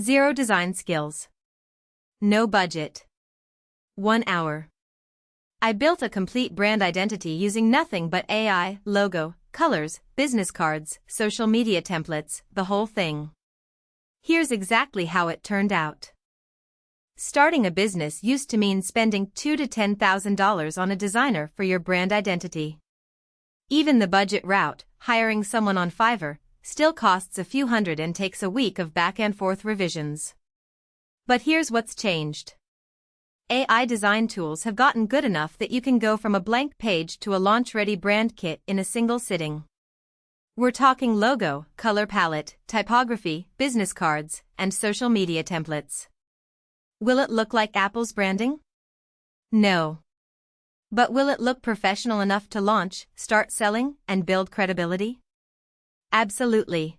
0 design skills. No budget. 1 hour. I built a complete brand identity using nothing but AI, logo, colors, business cards, social media templates, the whole thing. Here's exactly how it turned out. Starting a business used to mean spending $2,000 to $10,000 on a designer for your brand identity. Even the budget route, hiring someone on Fiverr, still costs a few hundred and takes a week of back and forth revisions. But here's what's changed. AI design tools have gotten good enough that you can go from a blank page to a launch-ready brand kit in a single sitting. We're talking logo, color palette, typography, business cards, and social media templates. Will it look like Apple's branding? No. But will it look professional enough to launch, start selling, and build credibility? Absolutely.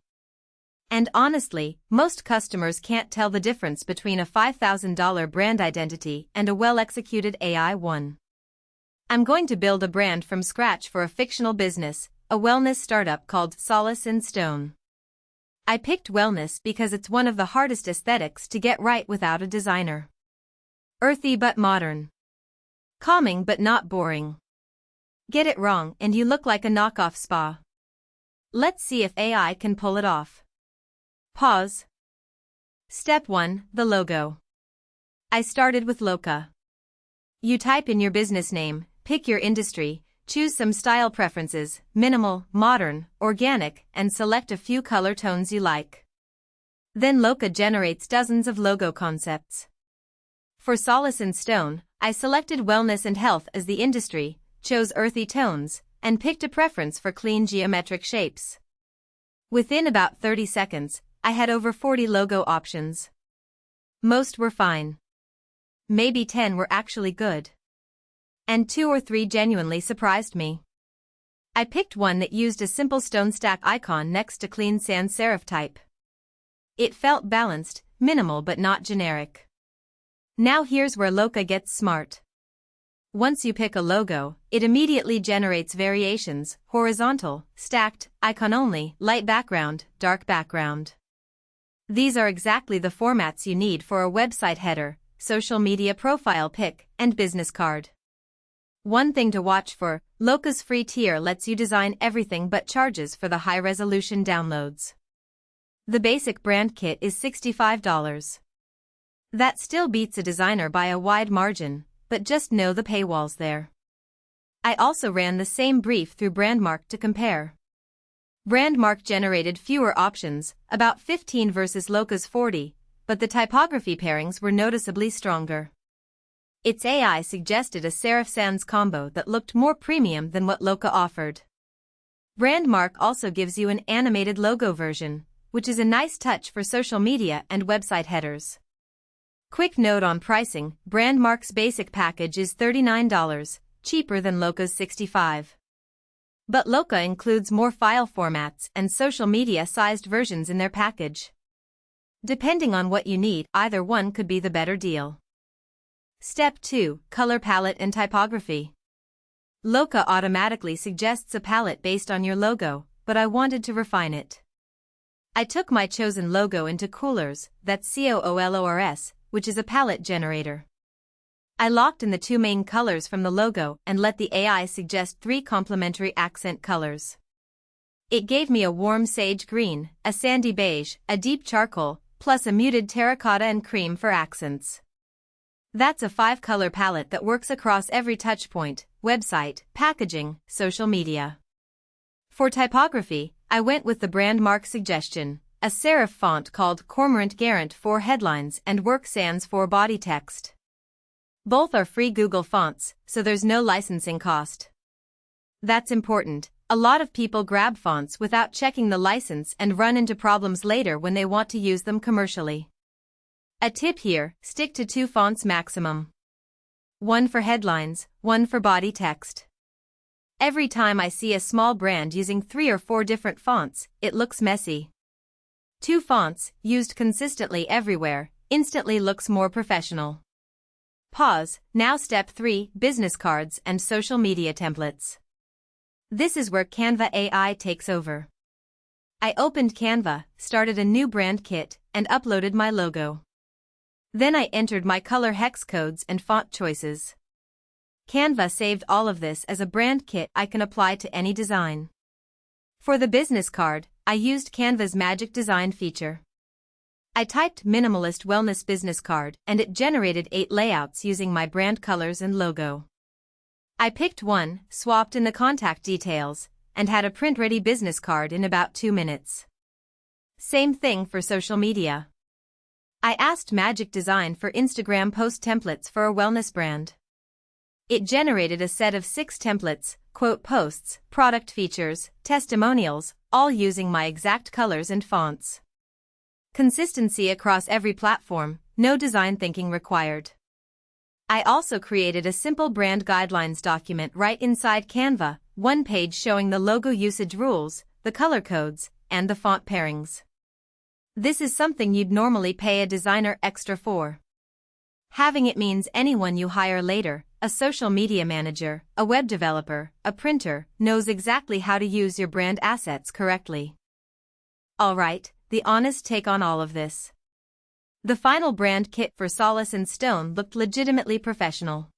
And honestly, most customers can't tell the difference between a $5,000 brand identity and a well-executed AI one. I'm going to build a brand from scratch for a fictional business, a wellness startup called Solace in Stone. I picked wellness because it's one of the hardest aesthetics to get right without a designer. Earthy but modern. Calming but not boring. Get it wrong and you look like a knockoff spa. Let's see if AI can pull it off. Pause. Step 1, the logo. I started with Loka. You type in your business name, pick your industry, choose some style preferences, minimal, modern, organic, and select a few color tones you like. Then Loka generates dozens of logo concepts. For Solace in Stone, I selected wellness and health as the industry, chose earthy tones, and picked a preference for clean geometric shapes. Within about 30 seconds, I had over 40 logo options. Most were fine. Maybe 10 were actually good. And 2 or 3 genuinely surprised me. I picked one that used a simple stone stack icon next to clean sans serif type. It felt balanced, minimal but not generic. Now here's where Loka gets smart. Once you pick a logo, it immediately generates variations: horizontal, stacked, icon only, light background, dark background. These are exactly the formats you need for a website header, social media profile pic, and business card. One thing to watch for: Loka's free tier lets you design everything but charges for the high-resolution downloads. The basic brand kit is $65. That still beats a designer by a wide margin, but just know the paywall's there. I also ran the same brief through Brandmark to compare. Brandmark generated fewer options, about 15 versus Loka's 40, but the typography pairings were noticeably stronger. Its AI suggested a serif sans combo that looked more premium than what Loka offered. Brandmark also gives you an animated logo version, which is a nice touch for social media and website headers. Quick note on pricing: Brandmark's basic package is $39, cheaper than Loka's $65. But Loka includes more file formats and social media-sized versions in their package. Depending on what you need, either one could be the better deal. Step 2, color palette and typography. Loka automatically suggests a palette based on your logo, but I wanted to refine it. I took my chosen logo into Coolors, that's COOLORS, which is a palette generator. I locked in the 2 main colors from the logo and let the AI suggest 3 complementary accent colors. It gave me a warm sage green, a sandy beige, a deep charcoal, plus a muted terracotta and cream for accents. That's a 5-color palette that works across every touchpoint: website, packaging, social media. For typography, I went with the Brandmark suggestion: a serif font called Cormorant Garant for headlines and Work Sans for body text. Both are free Google fonts, so there's no licensing cost. That's important. A lot of people grab fonts without checking the license and run into problems later when they want to use them commercially. A tip here: stick to 2 fonts maximum. One for headlines, one for body text. Every time I see a small brand using 3 or 4 different fonts, it looks messy. 2 fonts, used consistently everywhere, instantly looks more professional. Pause. Now step 3, business cards and social media templates. This is where Canva AI takes over. I opened Canva, started a new brand kit, and uploaded my logo. Then I entered my color hex codes and font choices. Canva saved all of this as a brand kit I can apply to any design. For the business card, I used Canva's magic design feature. I typed minimalist wellness business card and it generated 8 layouts using my brand colors and logo. I picked one, swapped in the contact details, and had a print-ready business card in about 2 minutes. Same thing for social media. I asked Magic Design for Instagram post templates for a wellness brand. It generated a set of 6 templates, quote posts, product features, testimonials, all using my exact colors and fonts. Consistency across every platform, no design thinking required. I also created a simple brand guidelines document right inside Canva, one page showing the logo usage rules, the color codes, and the font pairings. This is something you'd normally pay a designer extra for. Having it means anyone you hire later, a social media manager, a web developer, a printer, knows exactly how to use your brand assets correctly. Alright, the honest take on all of this. The final brand kit for Solace and Stone looked legitimately professional.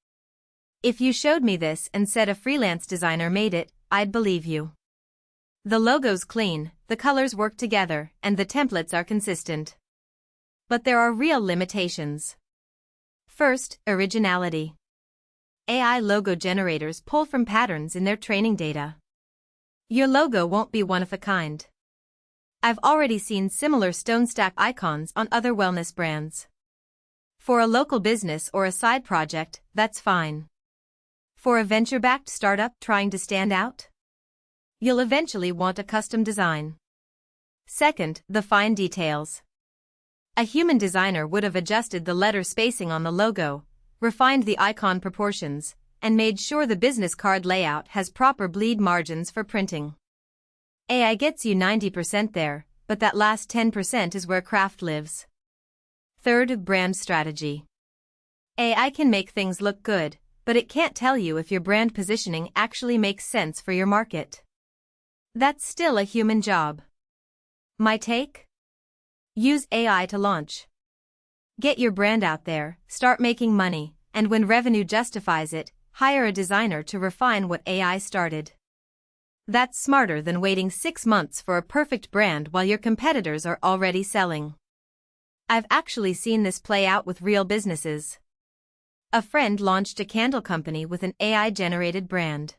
If you showed me this and said a freelance designer made it, I'd believe you. The logo's clean, the colors work together, and the templates are consistent. But there are real limitations. First, originality. AI logo generators pull from patterns in their training data. Your logo won't be one of a kind. I've already seen similar stone stack icons on other wellness brands. For a local business or a side project, that's fine. For a venture-backed startup trying to stand out? You'll eventually want a custom design. Second, the fine details. A human designer would have adjusted the letter spacing on the logo, refined the icon proportions, and made sure the business card layout has proper bleed margins for printing. AI gets you 90% there, but that last 10% is where craft lives. Third, brand strategy. AI can make things look good, but it can't tell you if your brand positioning actually makes sense for your market. That's still a human job. My take? Use AI to launch. Get your brand out there, start making money, and when revenue justifies it, hire a designer to refine what AI started. That's smarter than waiting 6 months for a perfect brand while your competitors are already selling. I've actually seen this play out with real businesses. A friend launched a candle company with an AI-generated brand.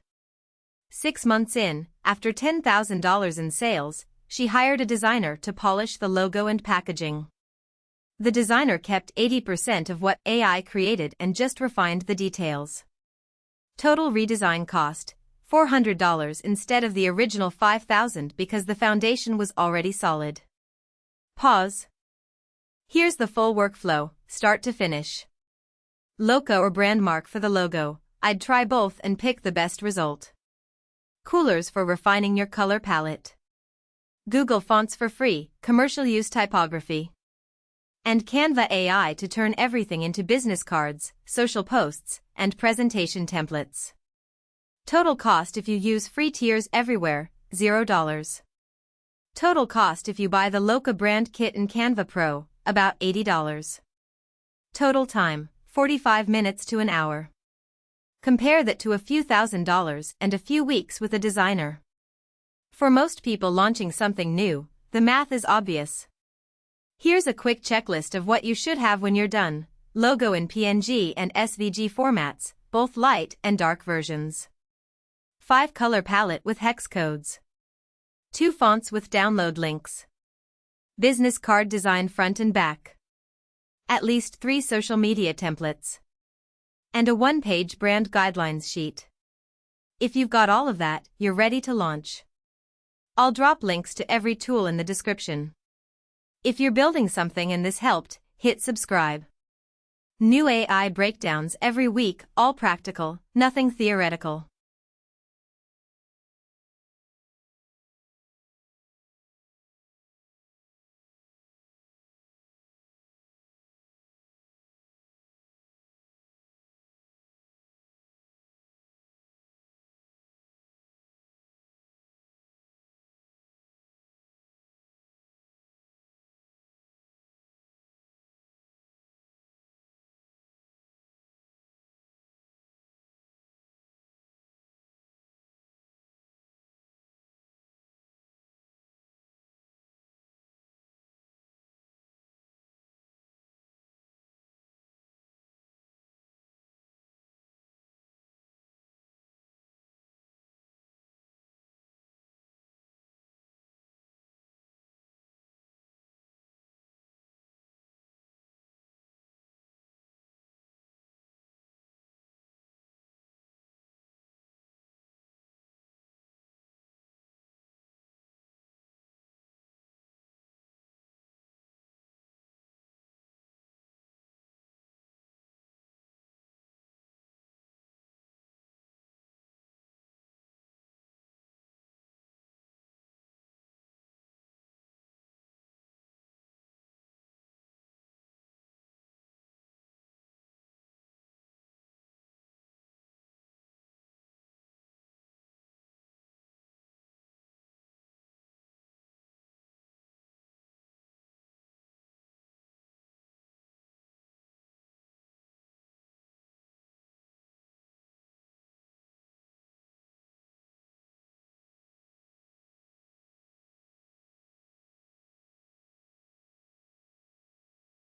6 months in, after $10,000 in sales, she hired a designer to polish the logo and packaging. The designer kept 80% of what AI created and just refined the details. Total redesign cost, $400 instead of the original $5,000 because the foundation was already solid. Pause. Here's the full workflow, start to finish. Logo or brand mark for the logo, I'd try both and pick the best result. Coolers for refining your color palette. Google Fonts for free, commercial use typography. And Canva AI to turn everything into business cards, social posts, and presentation templates. Total cost if you use free tiers everywhere, $0. Total cost if you buy the Loca brand kit and Canva Pro, about $80. Total time, 45 minutes to an hour. Compare that to a few $1,000s and a few weeks with a designer. For most people launching something new, the math is obvious. Here's a quick checklist of what you should have when you're done. Logo in PNG and SVG formats, both light and dark versions. 5 color palette with hex codes. 2 fonts with download links. Business card design front and back. At least 3 social media templates. And a 1-page brand guidelines sheet. If you've got all of that, you're ready to launch. I'll drop links to every tool in the description. If you're building something and this helped, hit subscribe. New AI breakdowns every week, all practical, nothing theoretical.